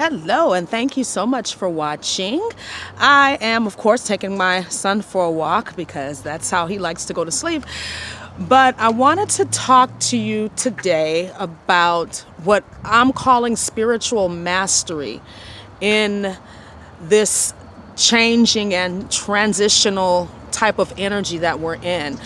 Hello, and thank you so much for watching. I am, of course, taking my son for a walk because that's how he likes to go to sleep. But I wanted to talk to you today about what I'm calling spiritual mastery in this changing and transitional type of energy that we're in.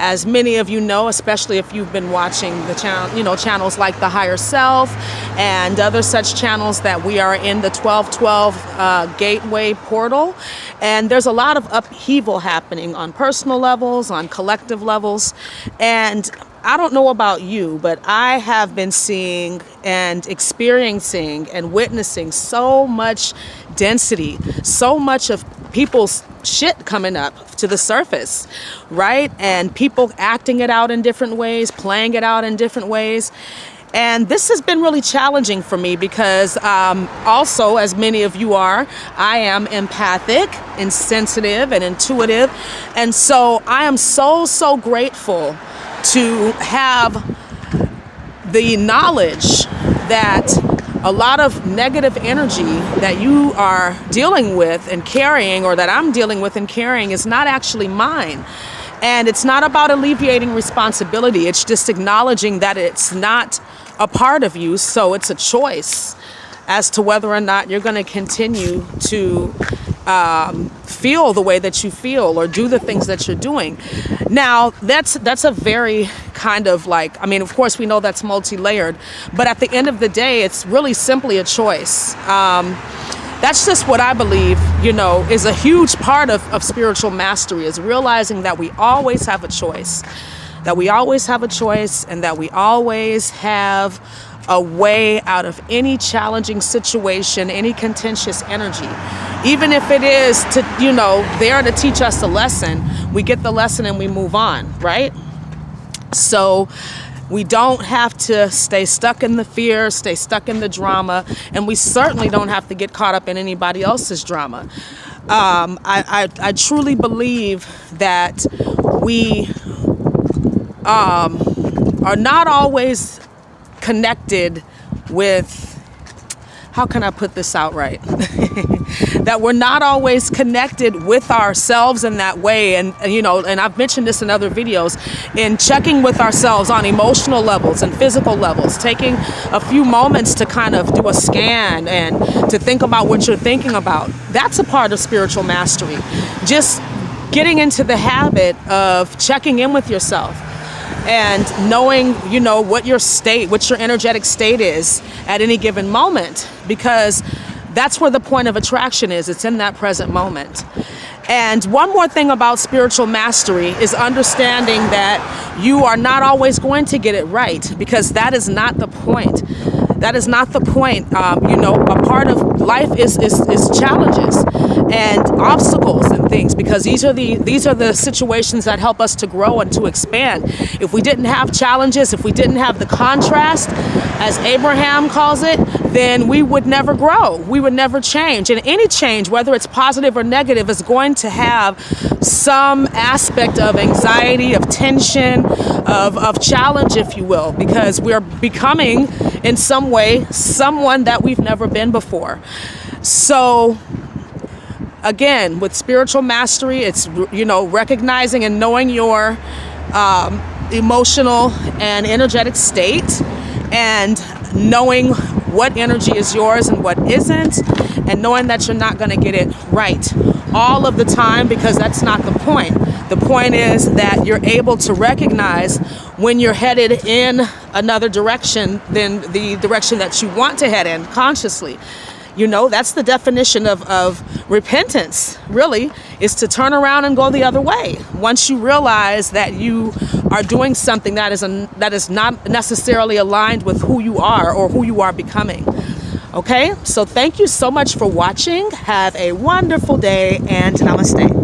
As many of you know, especially if you've been watching the channel, channels like The Higher Self and other such channels, that we are in the 1212 gateway portal. And there's a lot of upheaval happening on personal levels, on collective levels. And I don't know about you, but I have been seeing and experiencing and witnessing so much density, so much of people's shit coming up to the surface, right? And people acting it out in different ways, playing it out in different ways. And this has been really challenging for me because also, as many of you are, I am empathic and sensitive and intuitive. And so I am so grateful to have the knowledge that a lot of negative energy that you are dealing with and carrying, or that I'm dealing with and carrying, is not actually mine. And it's not about alleviating responsibility. It's just acknowledging that it's not a part of you. So it's a choice as to whether or not you're going to continue to feel the way that you feel or do the things that you're doing. Now, that's a very kind of like, I mean, of course, we know that's multi-layered, but at the end of the day, it's really simply a choice. That's just what I believe, is a huge part of spiritual mastery, is realizing that we always have a choice, and that we always have a way out of any challenging situation, any contentious energy. Even if it is to, there to teach us a lesson, we get the lesson and we move on, right? So we don't have to stay stuck in the fear, stay stuck in the drama, and we certainly don't have to get caught up in anybody else's drama. I truly believe that we are not always connected with, how can I put this out right? That we're not always connected with ourselves in that way. And I've mentioned this in other videos, in checking with ourselves on emotional levels and physical levels, taking a few moments to kind of do a scan and to think about what you're thinking about. That's a part of spiritual mastery. Just getting into the habit of checking in with yourself and knowing, what your energetic state is at any given moment, because that's where the point of attraction is. It's in that present moment. And one more thing about spiritual mastery is understanding that you are not always going to get it right, because that is not the point. That is not the point. A part of life is challenges and obstacles and things, because these are the situations that help us to grow and to expand. If we didn't have challenges, if we didn't have the contrast, as Abraham calls it, then we would never grow. We would never change. And any change, whether it's positive or negative, is going to have some aspect of anxiety, of tension, of challenge, if you will, because we're becoming, in some way, someone that we've never been before. So again, with spiritual mastery, it's, recognizing and knowing your emotional and energetic state, and knowing what energy is yours and what isn't, and knowing that you're not going to get it right all of the time, because that's not the point. The point is that you're able to recognize when you're headed in another direction than the direction that you want to head in consciously. That's the definition of repentance, really, is to turn around and go the other way. Once you realize that you are doing something that is not necessarily aligned with who you are or who you are becoming. Okay, so thank you so much for watching. Have a wonderful day, and namaste.